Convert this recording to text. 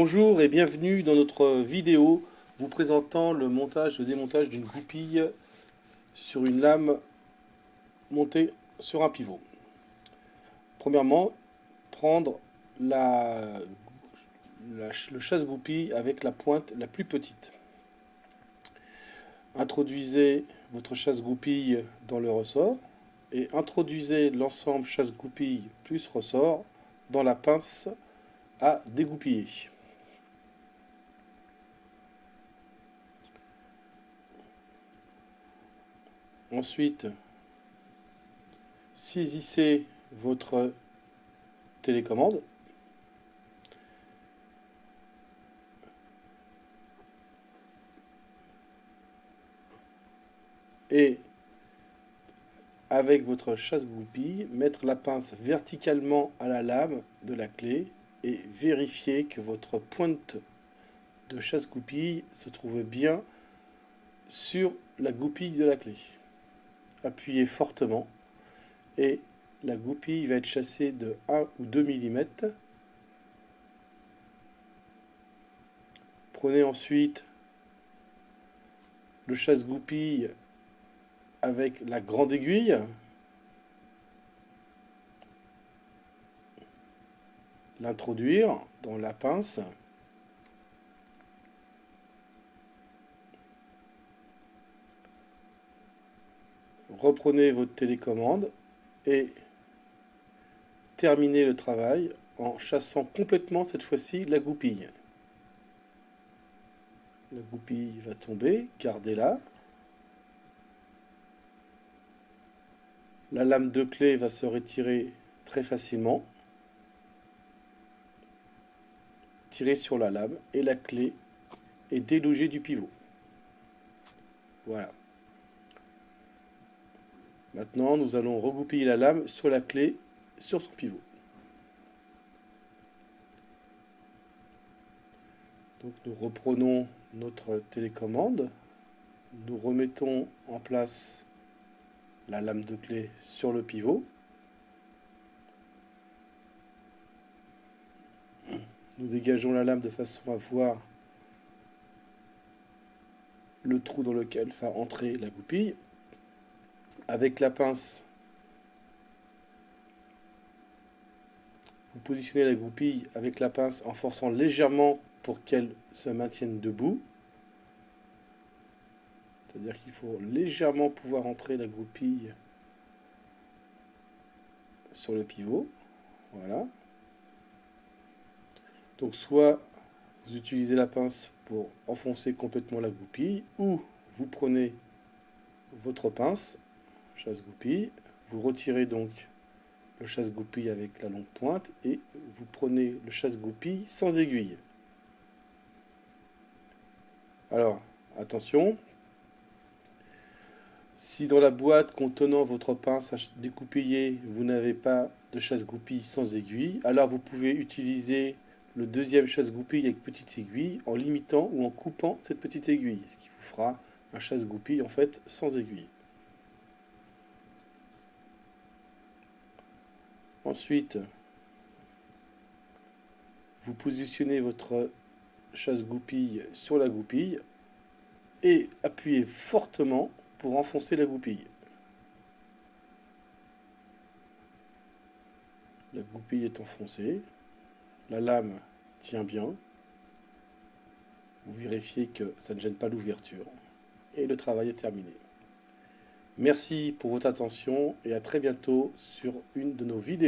Bonjour et bienvenue dans notre vidéo vous présentant le montage et le démontage d'une goupille sur une lame montée sur un pivot. Premièrement, prendre le chasse-goupille avec la pointe la plus petite. Introduisez votre chasse-goupille dans le ressort et introduisez l'ensemble chasse-goupille plus ressort dans la pince à dégoupiller. Ensuite, saisissez votre télécommande et avec votre chasse-goupille, mettre la pince verticalement à la lame de la clé et vérifier que votre pointe de chasse-goupille se trouve bien sur la goupille de la clé. Appuyez fortement et la goupille va être chassée de 1 ou 2 mm. Prenez ensuite le chasse-goupille avec la grande aiguille. L'introduire dans la pince. Reprenez votre télécommande et terminez le travail en chassant complètement cette fois-ci la goupille. La goupille va tomber, gardez-la. La lame de clé va se retirer très facilement. Tirez sur la lame et la clé est délogée du pivot. Voilà. Maintenant, nous allons regoupiller la lame sur la clé, sur son pivot. Donc nous reprenons notre télécommande. Nous remettons en place la lame de clé sur le pivot. Nous dégageons la lame de façon à voir le trou dans lequel va entrer la goupille. Avec la pince, vous positionnez la goupille avec la pince en forçant légèrement pour qu'elle se maintienne debout. C'est-à-dire qu'il faut légèrement pouvoir entrer la goupille sur le pivot. Voilà. Donc soit vous utilisez la pince pour enfoncer complètement la goupille, ou vous prenez votre pince, chasse-goupille, vous retirez donc le chasse-goupille avec la longue pointe et vous prenez le chasse-goupille sans aiguille. Alors, attention, si dans la boîte contenant votre pince à découpiller, vous n'avez pas de chasse-goupille sans aiguille, alors vous pouvez utiliser le deuxième chasse-goupille avec petite aiguille en limitant ou en coupant cette petite aiguille, ce qui vous fera un chasse-goupille en fait sans aiguille. Ensuite, vous positionnez votre chasse-goupille sur la goupille et appuyez fortement pour enfoncer la goupille. La goupille est enfoncée, la lame tient bien, vous vérifiez que ça ne gêne pas l'ouverture et le travail est terminé. Merci pour votre attention et à très bientôt sur une de nos vidéos.